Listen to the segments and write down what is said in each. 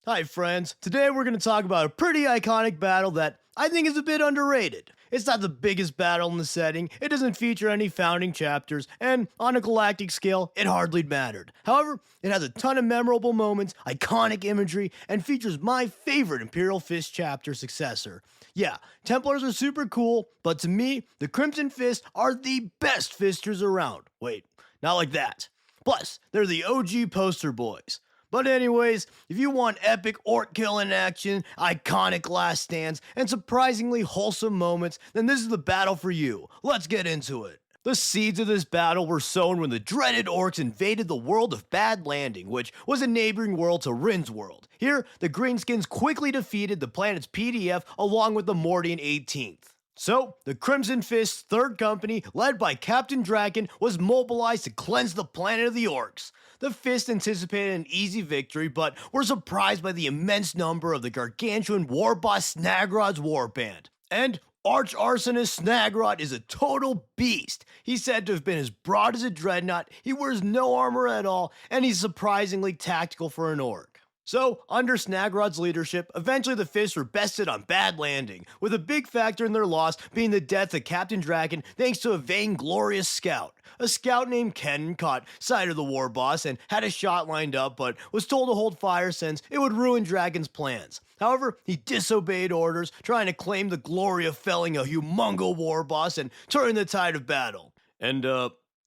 Hi friends, today we're going to talk about a pretty iconic battle that I think is a bit underrated. It's not the biggest battle in the setting, it doesn't feature any founding chapters, and on a galactic scale, it hardly mattered. However, it has a ton of memorable moments, iconic imagery, and features my favorite Imperial Fist chapter successor. Yeah, Templars are super cool, but to me, the Crimson Fist are the best fisters around. Wait, not like that. Plus, they're the OG poster boys. But anyways, if you want epic orc killing action, iconic last stands, and surprisingly wholesome moments, then this is the battle for you. Let's get into it. The seeds of this battle were sown when the dreaded orcs invaded the world of Bad Landing, which was a neighboring world to RYNN'S world. Here, the Greenskins quickly defeated the planet's PDF along with the Mordian 18th. So, the Crimson Fist's third company, led by Captain Draken, was mobilized to cleanse the planet of the Orks. The Fist anticipated an easy victory, but were surprised by the immense number of the gargantuan war boss Snagrod's warband. And Arch-Arsonist Snagrod is a total beast. He's said to have been as broad as a dreadnought, he wears no armor at all, and he's surprisingly tactical for an orc. So, under Snagrod's leadership, eventually the Fists were bested on Bad Landing, with a big factor in their loss being the death of Captain Draken thanks to a vainglorious scout. A scout named Ken caught sight of the war boss and had a shot lined up, but was told to hold fire since it would ruin Draken's plans. However, he disobeyed orders, trying to claim the glory of felling a humongo war boss and turning the tide of battle. And,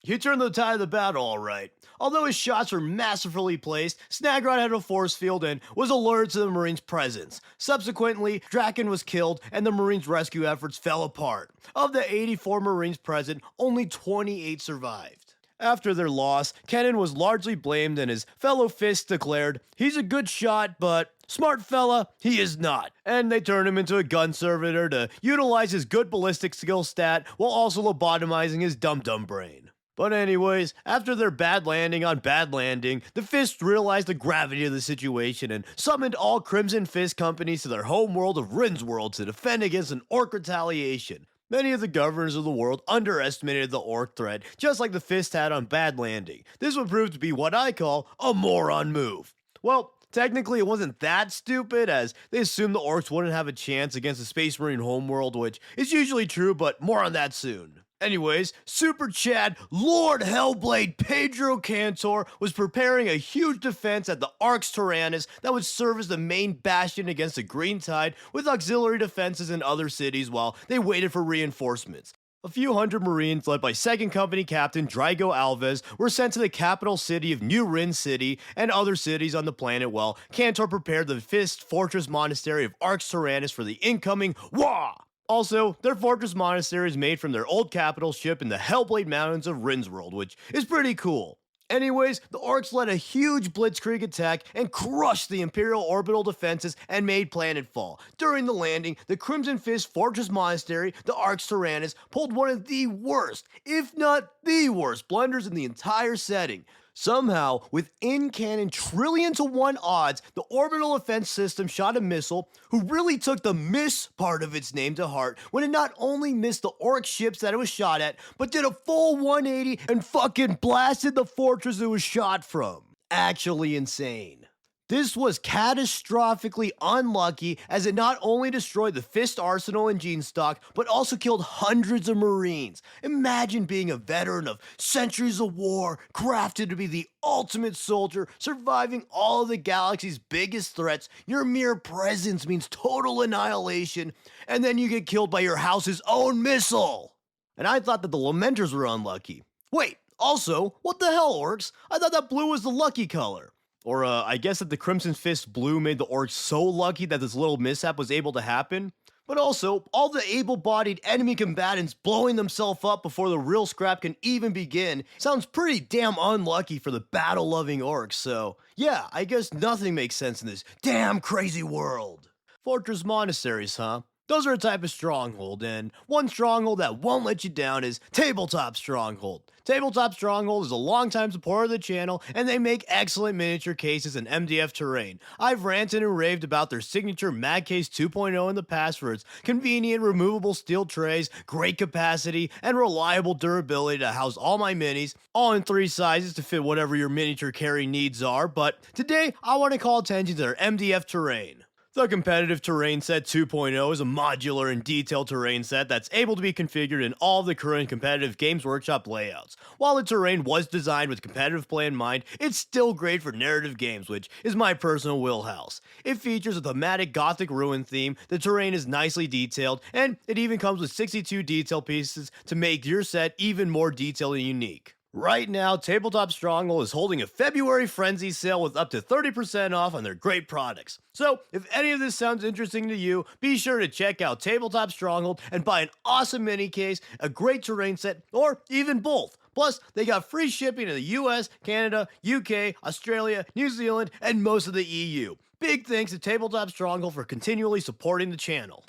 he turned the tide of the battle alright. Although his shots were masterfully placed, Snagrod had a force field and was alerted to the Marines' presence. Subsequently, Draken was killed and the Marines' rescue efforts fell apart. Of the 84 Marines present, only 28 survived. After their loss, Kennen was largely blamed and his fellow Fists declared, "He's a good shot, but smart fella, he is not." And they turned him into a gun servitor to utilize his good ballistic skill stat while also lobotomizing his dum-dum brain. But anyways, after their bad landing on Bad Landing, the Fists realized the gravity of the situation and summoned all Crimson Fist companies to their home world of RYNN'S world to defend against an orc retaliation. Many of the governors of the world underestimated the orc threat, just like the Fist had on Bad Landing. This would prove to be what I call a moron move. Well, technically it wasn't that stupid, as they assumed the orcs wouldn't have a chance against the Space Marine homeworld, which is usually true, but more on that soon. Anyways, Super Chad Lord Hellblade Pedro Cantor was preparing a huge defense at the Arx Tyrannus that would serve as the main bastion against the Green Tide, with auxiliary defenses in other cities while they waited for reinforcements. A few hundred Marines, led by 2nd Company Captain Drago Alves, were sent to the capital city of New Rin City and other cities on the planet while Cantor prepared the Fist Fortress Monastery of Arx Tyrannus for the incoming Wah! Also, their fortress monastery is made from their old capital ship in the Hellblade Mountains of RYNN'S world, which is pretty cool. Anyways, the Orcs led a huge blitzkrieg attack and crushed the Imperial orbital defenses and made planetfall. During the landing, the Crimson Fist Fortress Monastery, the Arx Tyrannus, pulled one of the worst, if not the worst, blunders in the entire setting. Somehow, with in-canon trillion-to-1 odds, the orbital defense system shot a missile who really took the miss part of its name to heart when it not only missed the orc ships that it was shot at, but did a full 180 and fucking blasted the fortress it was shot from. Actually insane. This was catastrophically unlucky, as it not only destroyed the Fist arsenal and gene stock, but also killed hundreds of Marines. Imagine being a veteran of centuries of war, crafted to be the ultimate soldier, surviving all of the galaxy's biggest threats. Your mere presence means total annihilation, and then you get killed by your house's own missile. And I thought that the Lamenters were unlucky. Wait, also, what the hell, Orcs? I thought that blue was the lucky color. Or, I guess that the Crimson Fist blue made the Orcs so lucky that this little mishap was able to happen. But also, all the able-bodied enemy combatants blowing themselves up before the real scrap can even begin sounds pretty damn unlucky for the battle-loving Orcs, so yeah, I guess nothing makes sense in this damn crazy world. Fortress monasteries, huh? Those are a type of stronghold, and one stronghold that won't let you down is Tabletop Stronghold. Tabletop Stronghold is a longtime supporter of the channel, and they make excellent miniature cases in MDF terrain. I've ranted and raved about their signature Mag Case 2.0 in the past for its convenient removable steel trays, great capacity, and reliable durability to house all my minis, all in 3 sizes to fit whatever your miniature carry needs are, but today I want to call attention to their MDF terrain. The Competitive Terrain Set 2.0 is a modular and detailed terrain set that's able to be configured in all of the current competitive Games Workshop layouts. While the terrain was designed with competitive play in mind, it's still great for narrative games, which is my personal wheelhouse. It features a thematic Gothic ruin theme, the terrain is nicely detailed, and it even comes with 62 detail pieces to make your set even more detailed and unique. Right now, Tabletop Stronghold is holding a February Frenzy sale with up to 30% off on their great products. So, if any of this sounds interesting to you, be sure to check out Tabletop Stronghold and buy an awesome mini case, a great terrain set, or even both. Plus, they got free shipping in the US, Canada, UK, Australia, New Zealand, and most of the EU. Big thanks to Tabletop Stronghold for continually supporting the channel.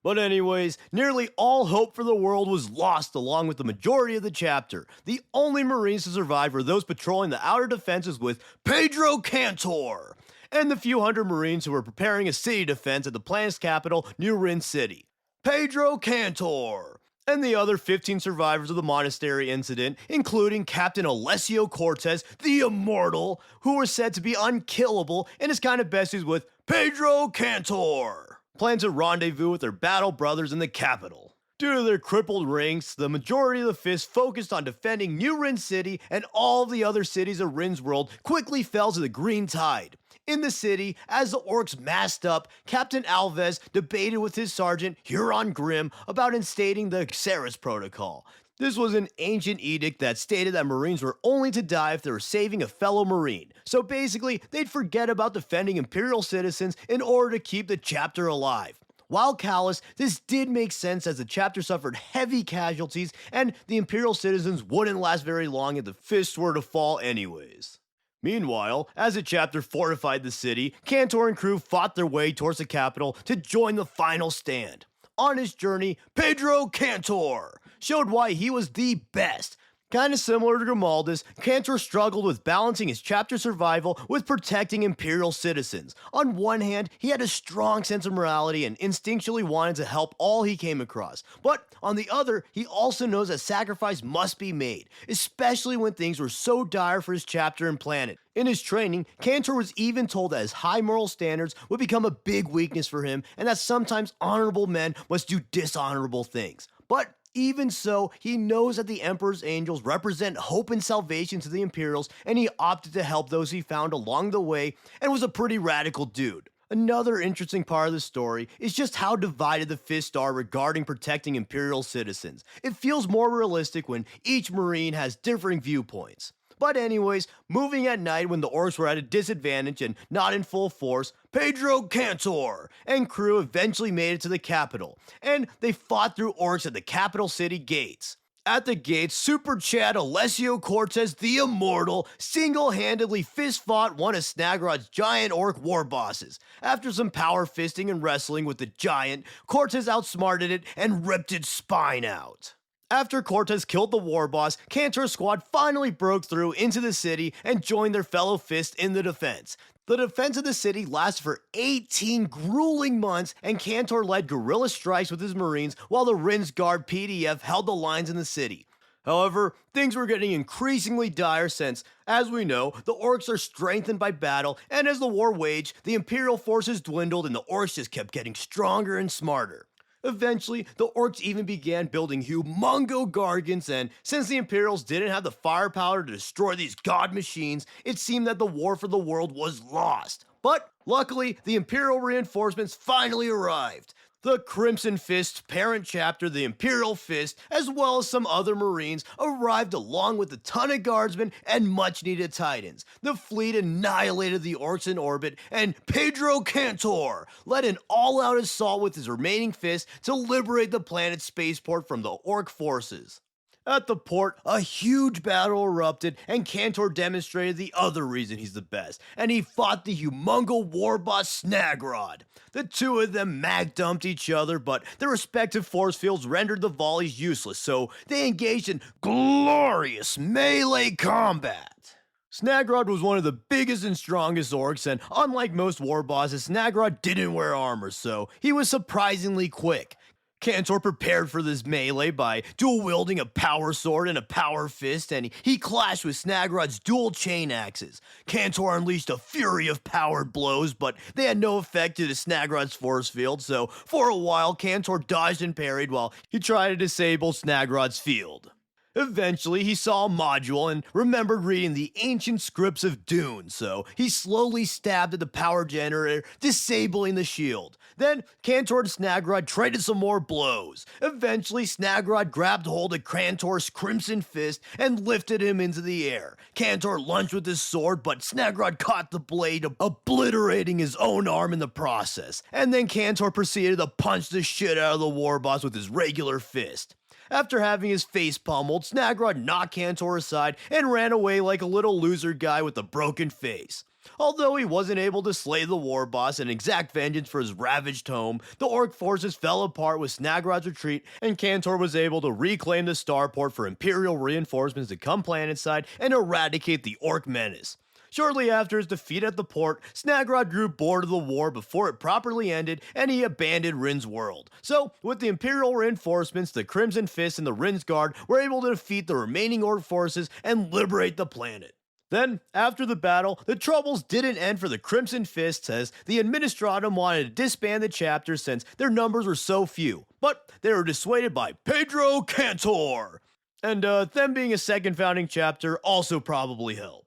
But anyways, nearly all hope for the world was lost along with the majority of the chapter. The only Marines to survive were those patrolling the outer defenses with Pedro Cantor, and the few hundred Marines who were preparing a city defense at the planet's capital, New Rin City. Pedro Cantor! And the other 15 survivors of the monastery incident, including Captain Alessio Cortez, the Immortal, who were said to be unkillable and is kind of besties with Pedro Cantor, plan to rendezvous with their battle brothers in the capital. Due to their crippled ranks, the majority of the Fist focused on defending New Rin City, and all of the other cities of Rin's world quickly fell to the green tide. In the city, as the Orks massed up, Captain Alves debated with his sergeant, Huron Grim, about instating the Xeris Protocol. This was an ancient edict that stated that Marines were only to die if they were saving a fellow Marine. So basically, they'd forget about defending Imperial citizens in order to keep the chapter alive. While callous, this did make sense as the chapter suffered heavy casualties and the Imperial citizens wouldn't last very long if the Fists were to fall anyways. Meanwhile, as the chapter fortified the city, Cantor and crew fought their way towards the capital to join the final stand. On his journey, Pedro Cantor showed why he was the best. Kind of similar to Grimaldus, Cantor struggled with balancing his chapter survival with protecting Imperial citizens. On one hand, he had a strong sense of morality and instinctually wanted to help all he came across. But on the other, he also knows that sacrifice must be made, especially when things were so dire for his chapter and planet. In his training, Cantor was even told that his high moral standards would become a big weakness for him and that sometimes honorable men must do dishonorable things. But even so, he knows that the Emperor's angels represent hope and salvation to the Imperials, and he opted to help those he found along the way and was a pretty radical dude. Another interesting part of the story is just how divided the Fist are regarding protecting Imperial citizens. It feels more realistic when each Marine has differing viewpoints. But anyways, moving at night when the Orks were at a disadvantage and not in full force, Pedro Cantor and crew eventually made it to the capital, and they fought through Orks at the capital city gates. At the gates, Super Chad Alessio Cortez the Immortal single-handedly fist-fought one of Snagrod's giant Ork war bosses. After some power fisting and wrestling with the giant, Cortez outsmarted it and ripped its spine out. After Cortez killed the war boss, Cantor's squad finally broke through into the city and joined their fellow Fists in the defense. The defense of the city lasted for 18 grueling months, and Cantor led guerrilla strikes with his Marines while the RYNN'S Guard PDF held the lines in the city. However, things were getting increasingly dire since, as we know, the Orks are strengthened by battle, and as the war waged, the Imperial forces dwindled and the Orks just kept getting stronger and smarter. Eventually, the Orks even began building humongo gargants, and since the Imperials didn't have the firepower to destroy these god machines, it seemed that the war for the world was lost. But luckily, the Imperial reinforcements finally arrived. The Crimson Fist's parent chapter, the Imperial Fist, as well as some other Marines, arrived along with a ton of guardsmen and much-needed titans. The fleet annihilated the Orks in orbit, and Pedro Cantor led an all-out assault with his remaining Fist to liberate the planet's spaceport from the Ork forces. At the port, a huge battle erupted, and Cantor demonstrated the other reason he's the best, and he fought the humongo war boss Snagrod. The two of them mag-dumped each other, but their respective force fields rendered the volleys useless, so they engaged in glorious melee combat. Snagrod was one of the biggest and strongest orcs, and unlike most war bosses, Snagrod didn't wear armor, so he was surprisingly quick. Cantor prepared for this melee by dual-wielding a power sword and a power fist, and he clashed with Snagrod's dual chain axes. Cantor unleashed a fury of powered blows, but they had no effect to Snagrod's force field, so for a while Cantor dodged and parried while he tried to disable Snagrod's field. Eventually, he saw a module and remembered reading the ancient scripts of Dune, so he slowly stabbed at the power generator, disabling the shield. Then, Cantor and Snagrod traded some more blows. Eventually, Snagrod grabbed hold of Cantor's crimson fist and lifted him into the air. Cantor lunged with his sword, but Snagrod caught the blade, obliterating his own arm in the process. And then Cantor proceeded to punch the shit out of the war boss with his regular fist. After having his face pummeled, Snagrod knocked Cantor aside and ran away like a little loser guy with a broken face. Although he wasn't able to slay the war boss and exact vengeance for his ravaged home, the orc forces fell apart with Snagrod's retreat, and Cantor was able to reclaim the starport for Imperial reinforcements to come planetside and eradicate the orc menace. Shortly after his defeat at the port, Snagrod grew bored of the war before it properly ended, and he abandoned RYNN'S world. So, with the Imperial reinforcements, the Crimson Fist and the RYNN'S Guard were able to defeat the remaining Orc forces and liberate the planet. Then, after the battle, the troubles didn't end for the Crimson Fists, as the Administratum wanted to disband the chapter since their numbers were so few, but they were dissuaded by Pedro Cantor. And them being a second founding chapter also probably helped.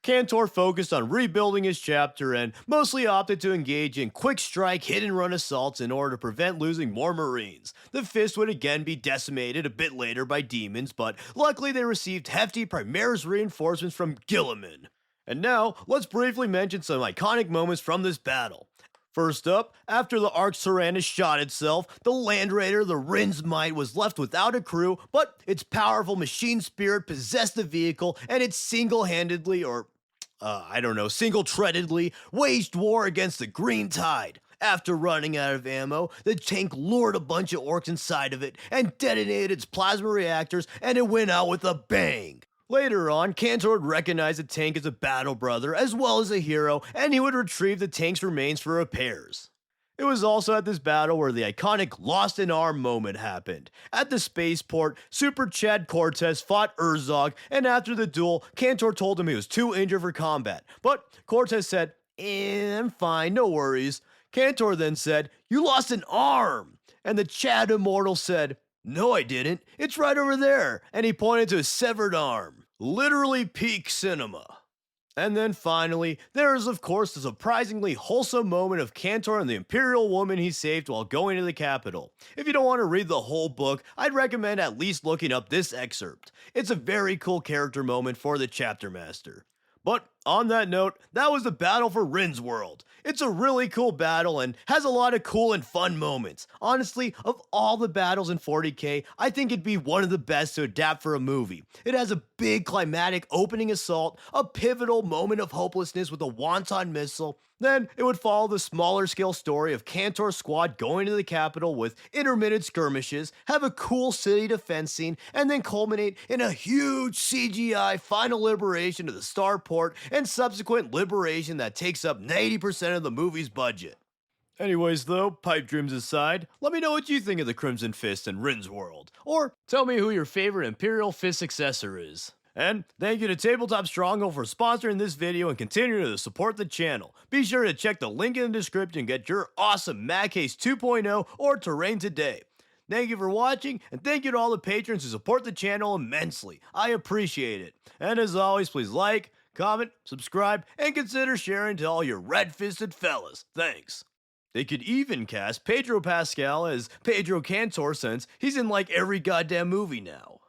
Cantor focused on rebuilding his chapter and mostly opted to engage in quick strike hit-and-run assaults in order to prevent losing more Marines. The Fist would again be decimated a bit later by demons, but luckily they received hefty Primaris reinforcements from Guilliman. And now, let's briefly mention some iconic moments from this battle. First up, after the Arch Tyrannus shot itself, the Land Raider, the RYNN'S Might, was left without a crew, but its powerful machine spirit possessed the vehicle, and it single-handedly, single-treadedly waged war against the Green Tide. After running out of ammo, the tank lured a bunch of orcs inside of it and detonated its plasma reactors, and it went out with a bang. Later on, Cantor would recognize the tank as a battle brother as well as a hero, and he would retrieve the tank's remains for repairs. It was also at this battle where the iconic Lost an Arm moment happened. At the spaceport, Super Chad Cortez fought Urzog, and after the duel, Cantor told him he was too injured for combat. But Cortez said, I'm fine, no worries. Cantor then said, you lost an arm! And the Chad Immortal said, no, I didn't. It's right over there. And he pointed to his severed arm. Literally peak cinema. And then finally, there is of course the surprisingly wholesome moment of Cantor and the Imperial woman he saved while going to the capital. If you don't want to read the whole book, I'd recommend at least looking up this excerpt. It's a very cool character moment for the chapter master. But on that note, that was the battle for RYNN'S world. It's a really cool battle and has a lot of cool and fun moments. Honestly, of all the battles in 40k, I think it'd be one of the best to adapt for a movie. It has a big climatic opening assault, a pivotal moment of hopelessness with a wonton missile, then it would follow the smaller scale story of Cantor's squad going to the capital with intermittent skirmishes, have a cool city defense scene, and then culminate in a huge CGI final liberation of the starport and subsequent liberation that takes up 90% of the movie's budget. Anyways though, pipe dreams aside, let me know what you think of the Crimson Fist and RYNN'S world, or tell me who your favorite Imperial Fist successor is. And thank you to Tabletop Stronghold for sponsoring this video and continuing to support the channel. Be sure to check the link in the description and get your awesome Magcase 2.0 or Terrain today. Thank you for watching, and thank you to all the patrons who support the channel immensely. I appreciate it. And as always, please like, comment, subscribe, and consider sharing to all your red-fisted fellas. Thanks. They could even cast Pedro Pascal as Pedro Cantor since he's in like every goddamn movie now.